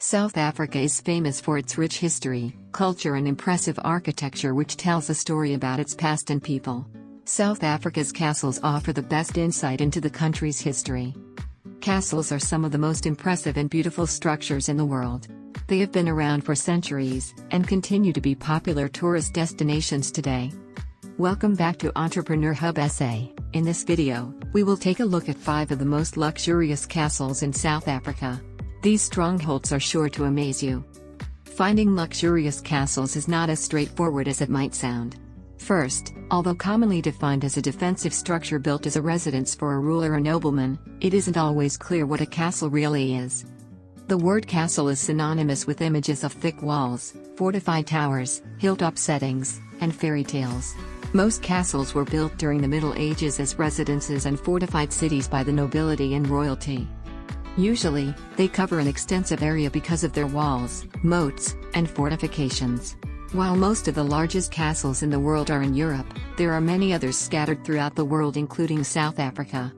South Africa is famous for its rich history, culture and impressive architecture which tells a story about its past and people. South Africa's castles offer the best insight into the country's history. Castles are some of the most impressive and beautiful structures in the world. They have been around for centuries, and continue to be popular tourist destinations today. Welcome back to Entrepreneur Hub SA. In this video, we will take a look at 5 of the most luxurious castles in South Africa. These strongholds are sure to amaze you. Finding luxurious castles is not as straightforward as it might sound. First, although commonly defined as a defensive structure built as a residence for a ruler or nobleman, it isn't always clear what a castle really is. The word castle is synonymous with images of thick walls, fortified towers, hilltop settings, and fairy tales. Most castles were built during the Middle Ages as residences and fortified cities by the nobility and royalty. Usually, they cover an extensive area because of their walls, moats, and fortifications. While most of the largest castles in the world are in Europe, there are many others scattered throughout the world including South Africa.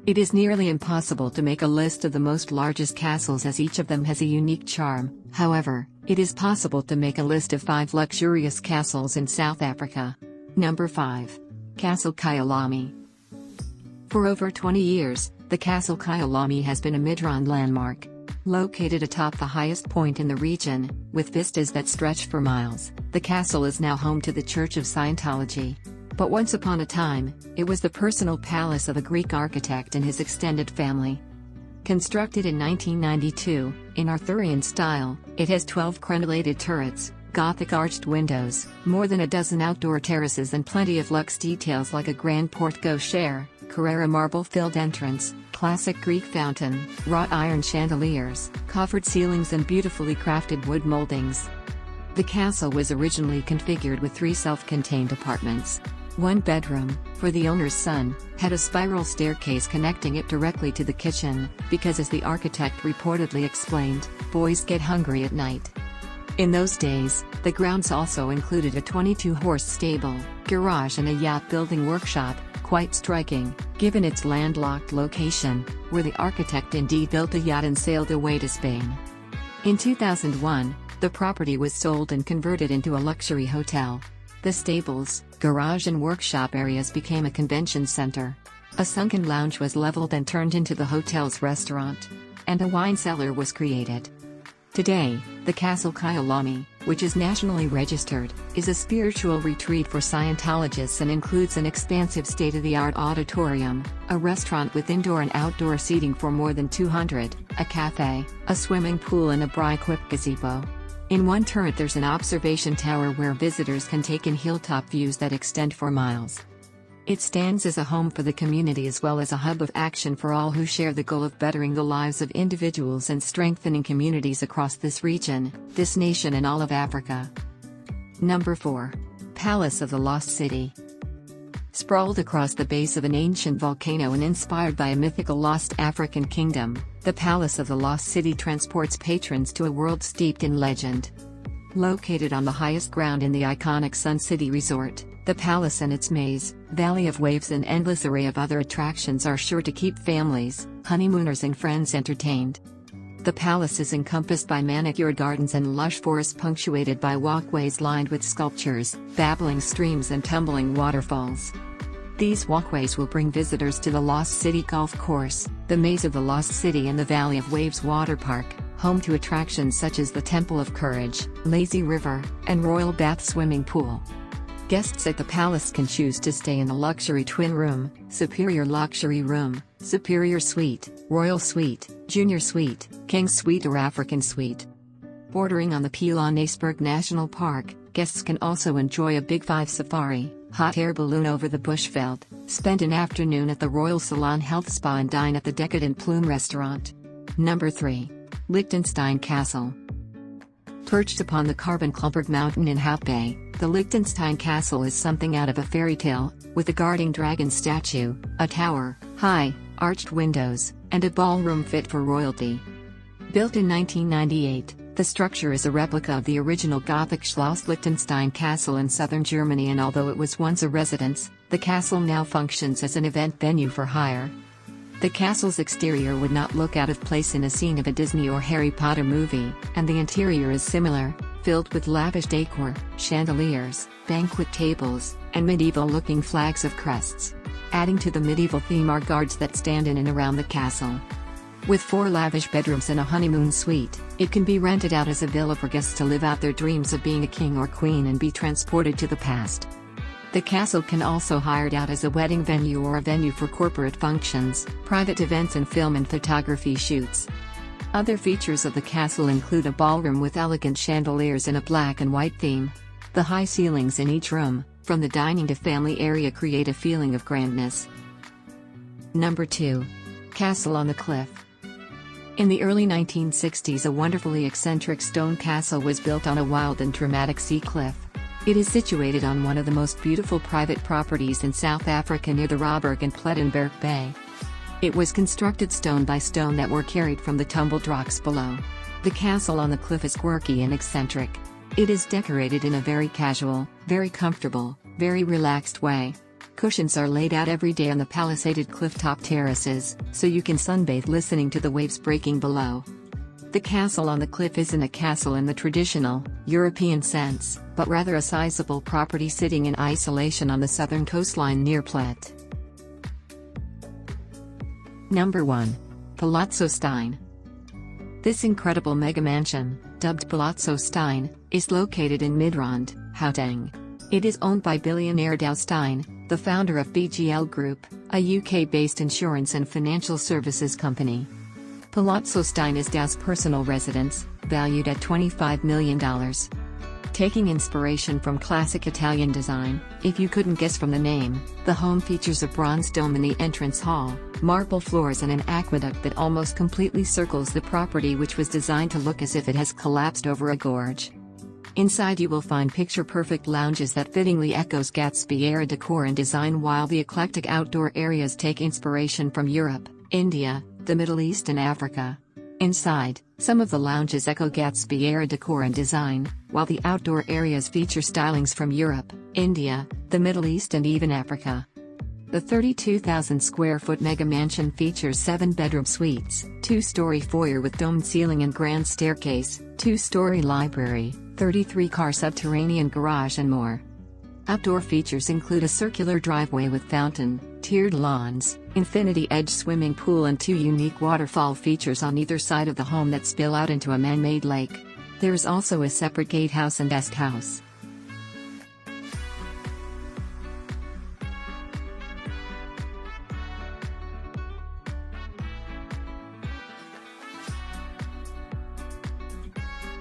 It is nearly impossible to make a list of the most largest castles as each of them has a unique charm. However, it is possible to make a list of 5 luxurious castles in South Africa. Number 5. Castle Kaialami. For over 20 years, the Castle Kaialami has been a Midrand landmark. Located atop the highest point in the region, with vistas that stretch for miles, the castle is now home to the Church of Scientology. But once upon a time, it was the personal palace of a Greek architect and his extended family. Constructed in 1992, in Arthurian style, it has 12 crenellated turrets, Gothic arched windows, more than a dozen outdoor terraces and plenty of luxe details like a grand porte-cochere, Carrara marble-filled entrance, classic Greek fountain, wrought iron chandeliers, coffered ceilings and beautifully crafted wood moldings. The castle was originally configured with 3 self-contained apartments. One bedroom, for the owner's son, had a spiral staircase connecting it directly to the kitchen, because as the architect reportedly explained, boys get hungry at night. In those days, the grounds also included a 22-horse stable, garage and a yacht-building workshop, quite striking, given its landlocked location, where the architect indeed built a yacht and sailed away to Spain. In 2001, the property was sold and converted into a luxury hotel. The stables, garage and workshop areas became a convention center. A sunken lounge was leveled and turned into the hotel's restaurant. And a wine cellar was created. Today, the Castle Kaialami, which is nationally registered, is a spiritual retreat for Scientologists and includes an expansive state-of-the-art auditorium, a restaurant with indoor and outdoor seating for more than 200, a cafe, a swimming pool and a bra-equipped gazebo. In one turret there's an observation tower where visitors can take in hilltop views that extend for miles. It stands as a home for the community as well as a hub of action for all who share the goal of bettering the lives of individuals and strengthening communities across this region, this nation and all of Africa. Number 4. Palace of the Lost City. Sprawled across the base of an ancient volcano and inspired by a mythical lost African kingdom, the Palace of the Lost City transports patrons to a world steeped in legend. Located on the highest ground in the iconic Sun City Resort, the palace and its maze, valley of waves and endless array of other attractions are sure to keep families, honeymooners and friends entertained. The palace is encompassed by manicured gardens and lush forests punctuated by walkways lined with sculptures, babbling streams and tumbling waterfalls. These walkways will bring visitors to the Lost City Golf Course, the Maze of the Lost City and the Valley of Waves Water Park, home to attractions such as the Temple of Courage, Lazy River, and Royal Bath Swimming Pool. Guests at the palace can choose to stay in the luxury twin room, superior luxury room, superior suite, royal suite, junior suite, king suite or African suite. Bordering on the Pilanesberg National Park, guests can also enjoy a Big 5 safari, hot air balloon over the Bushveld, spend an afternoon at the Royal Salon Health Spa and dine at the decadent Plume restaurant. Number 3. Liechtenstein Castle. Perched upon the carbon-clumpered mountain in Hout Bay, the Liechtenstein Castle is something out of a fairy tale, with a guarding dragon statue, a tower, high, arched windows, and a ballroom fit for royalty. Built in 1998, the structure is a replica of the original Gothic Schloss Liechtenstein Castle in southern Germany, and although it was once a residence, the castle now functions as an event venue for hire. The castle's exterior would not look out of place in a scene of a Disney or Harry Potter movie, and the interior is similar, filled with lavish decor, chandeliers, banquet tables, and medieval-looking flags of crests. Adding to the medieval theme are guards that stand in and around the castle. With 4 lavish bedrooms and a honeymoon suite, it can be rented out as a villa for guests to live out their dreams of being a king or queen and be transported to the past. The castle can also be hired out as a wedding venue or a venue for corporate functions, private events and film and photography shoots. Other features of the castle include a ballroom with elegant chandeliers in a black and white theme. The high ceilings in each room, from the dining to family area, create a feeling of grandness. Number 2. Castle on the Cliff. In the early 1960s, a wonderfully eccentric stone castle was built on a wild and dramatic sea cliff. It is situated on one of the most beautiful private properties in South Africa near the Robberg and Plettenberg Bay. It was constructed stone by stone that were carried from the tumbled rocks below. The castle on the cliff is quirky and eccentric. It is decorated in a very casual, very comfortable, very relaxed way. Cushions are laid out every day on the palisaded clifftop terraces, so you can sunbathe listening to the waves breaking below. The castle on the cliff isn't a castle in the traditional, European sense, but rather a sizable property sitting in isolation on the southern coastline near Plett. Number 1. Palazzo Stein. This incredible mega-mansion, dubbed Palazzo Stein, is located in Midrand, Gauteng. It is owned by billionaire Douw Stein, the founder of BGL Group, a UK-based insurance and financial services company. Palazzo Stein is Douw's personal residence, valued at $25 million. Taking inspiration from classic Italian design, if you couldn't guess from the name, the home features a bronze dome in the entrance hall, marble floors and an aqueduct that almost completely circles the property, which was designed to look as if it has collapsed over a gorge. Inside you will find picture-perfect lounges that fittingly echoes Gatsby-era decor and design, while the eclectic outdoor areas take inspiration from Europe, India, the Middle East and Africa. Inside, some of the lounges echo Gatsby-era decor and design, while the outdoor areas feature stylings from Europe, India, the Middle East and even Africa. The 32,000 square foot mega mansion features 7-bedroom suites, 2-story foyer with domed ceiling and grand staircase, 2-story library, 33-car subterranean garage and more. Outdoor features include a circular driveway with fountain, tiered lawns, infinity-edge swimming pool and 2 unique waterfall features on either side of the home that spill out into a man-made lake. There is also a separate gatehouse and guest house.